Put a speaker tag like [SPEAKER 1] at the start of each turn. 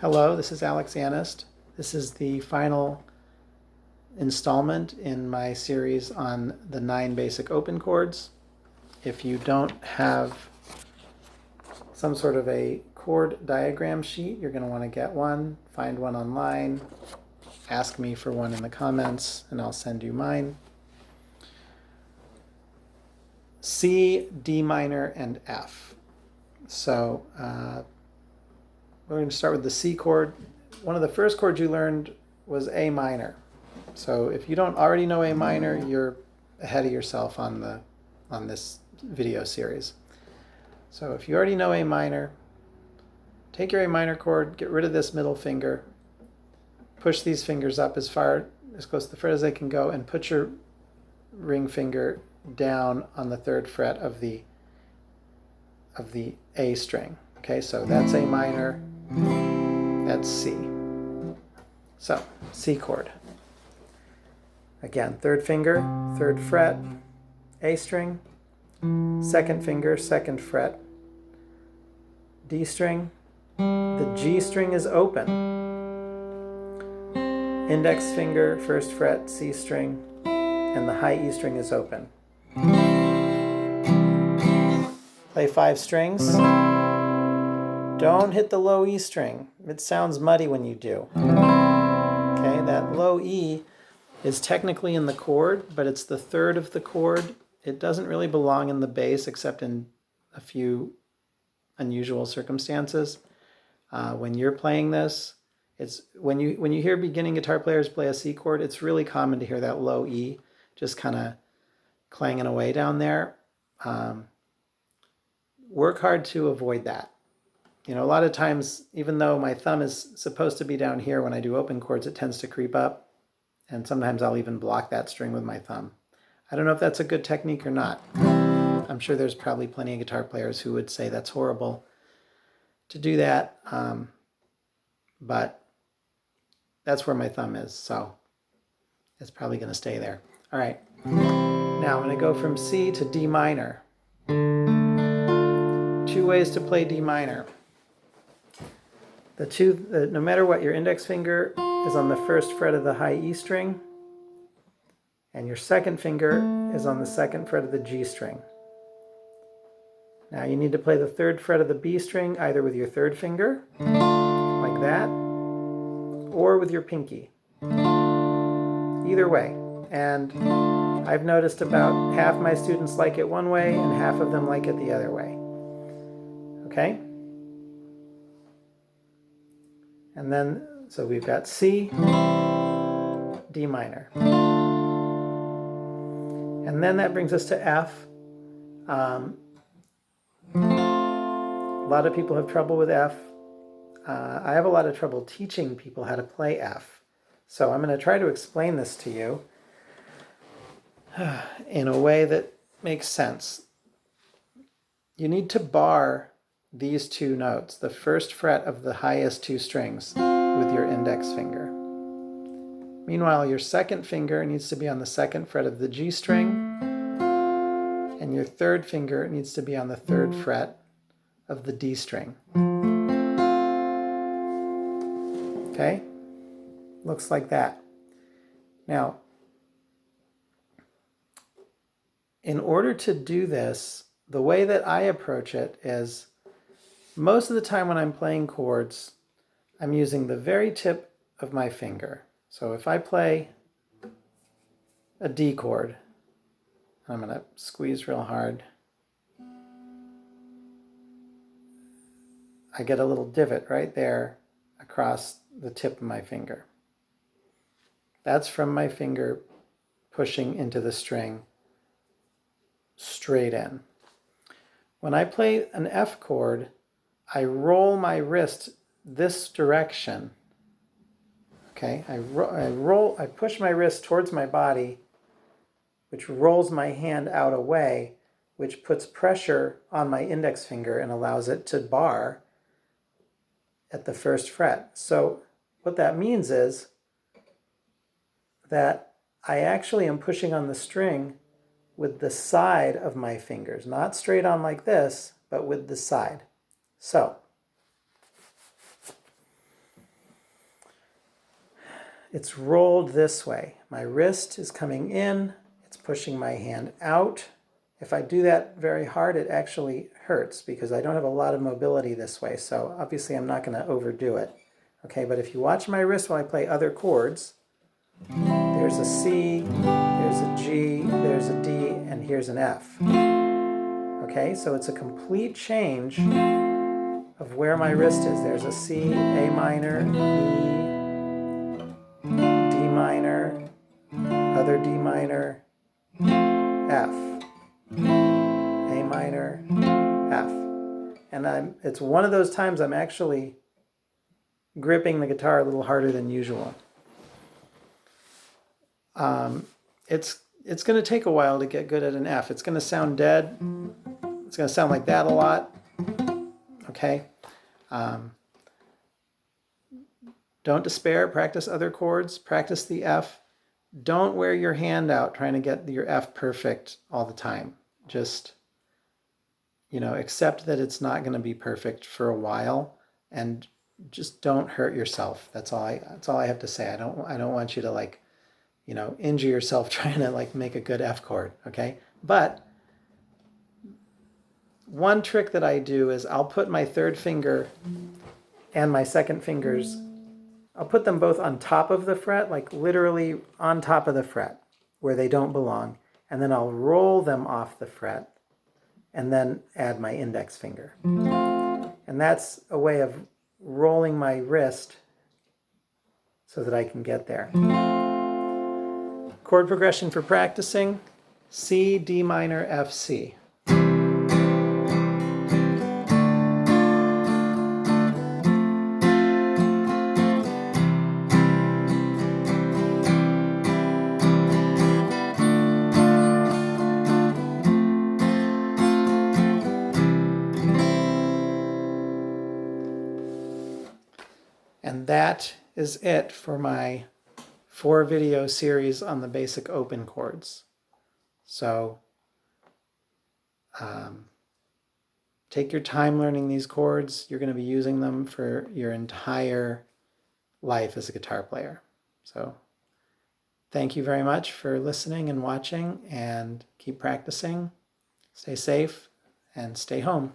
[SPEAKER 1] Hello, this is Alex Anist. This is the final installment in my series on the 9 basic open chords. If you don't have some sort of a chord diagram sheet, you're going to want to get one, find one online, ask me for one in the comments, and I'll send you mine. C, D minor, and F. So we're going to start with the C chord. One of the first chords you learned was A minor. So if you don't already know A minor, you're ahead of yourself on this video series. So if you already know A minor, take your A minor chord, get rid of this middle finger, push these fingers up as close to the fret as they can go, and put your ring finger down on the 3rd fret of the A string. Okay, so that's A minor, that's C. So, C chord. Again, 3rd finger, 3rd fret, A string, 2nd finger, 2nd fret, D string, the G string is open, index finger, 1st fret, C string, and the high E string is open. Play 5 strings. Don't hit the low E string. It sounds muddy when you do. Okay, that low E is technically in the chord, but it's the 3rd of the chord. It doesn't really belong in the bass except in a few unusual circumstances. When you're playing this, it's when you hear beginning guitar players play a C chord, it's really common to hear that low E just kind of clanging away down there. Work hard to avoid that. You know, a lot of times, even though my thumb is supposed to be down here when I do open chords, it tends to creep up. And sometimes I'll even block that string with my thumb. I don't know if that's a good technique or not. I'm sure there's probably plenty of guitar players who would say that's horrible to do that. But that's where my thumb is, so it's probably going to stay there. All right. Now I'm going to go from C to D minor. 2 ways to play D minor. No matter what, your index finger is on the 1st fret of the high E string, and your 2nd finger is on the 2nd fret of the G string. Now you need to play the 3rd fret of the B string either with your 3rd finger, like that, or with your pinky. Either way. And I've noticed about half my students like it one way and half of them like it the other way. Okay? And then, so we've got C, D minor. And then that brings us to F. A lot of people have trouble with F. I have a lot of trouble teaching people how to play F. So I'm going to try to explain this to you in a way that makes sense. You need to bar these 2 notes, the 1st fret of the highest 2 strings, with your index finger. Meanwhile, your 2nd finger needs to be on the 2nd fret of the G string, and your 3rd finger needs to be on the 3rd fret of the D string. Okay? Looks like that. Now, in order to do this, the way that I approach it is, most of the time when I'm playing chords, I'm using the very tip of my finger. So if I play a D chord, I'm going to squeeze real hard. I get a little divot right there across the tip of my finger. That's from my finger pushing into the string straight in. When I play an F chord, I roll my wrist this direction. Okay, I push my wrist towards my body, which rolls my hand out away, which puts pressure on my index finger and allows it to bar at the 1st fret. So what that means is that I actually am pushing on the string with the side of my fingers, not straight on like this, but with the side. So it's rolled this way. My wrist is coming in, it's pushing my hand out. If I do that very hard, it actually hurts because I don't have a lot of mobility this way. So obviously I'm not going to overdo it. Okay, but if you watch my wrist while I play other chords, there's a C, there's a G, there's a D, and here's an F. Okay, so it's a complete change of where my wrist is. There's a C, A minor, E, D minor, other D minor, F, A minor, F. And it's one of those times I'm actually gripping the guitar a little harder than usual. It's going to take a while to get good at an F. It's going to sound dead. It's going to sound like that a lot. Okay. Don't despair. Practice other chords. Practice the F. Don't wear your hand out trying to get your F perfect all the time. Just, accept that it's not going to be perfect for a while, and just don't hurt yourself. That's all I have to say. I don't want you to injure yourself trying to make a good F chord, okay? But one trick that I do is I'll put my third finger and my second fingers, I'll put them both on top of the fret, literally on top of the fret where they don't belong, and then I'll roll them off the fret and then add my index finger. And that's a way of rolling my wrist so that I can get there. Chord progression for practicing: C, D minor, F, C. And that is it for my 4-video series on the basic open chords. So take your time learning these chords. You're going to be using them for your entire life as a guitar player. So thank you very much for listening and watching, and keep practicing. Stay safe and stay home.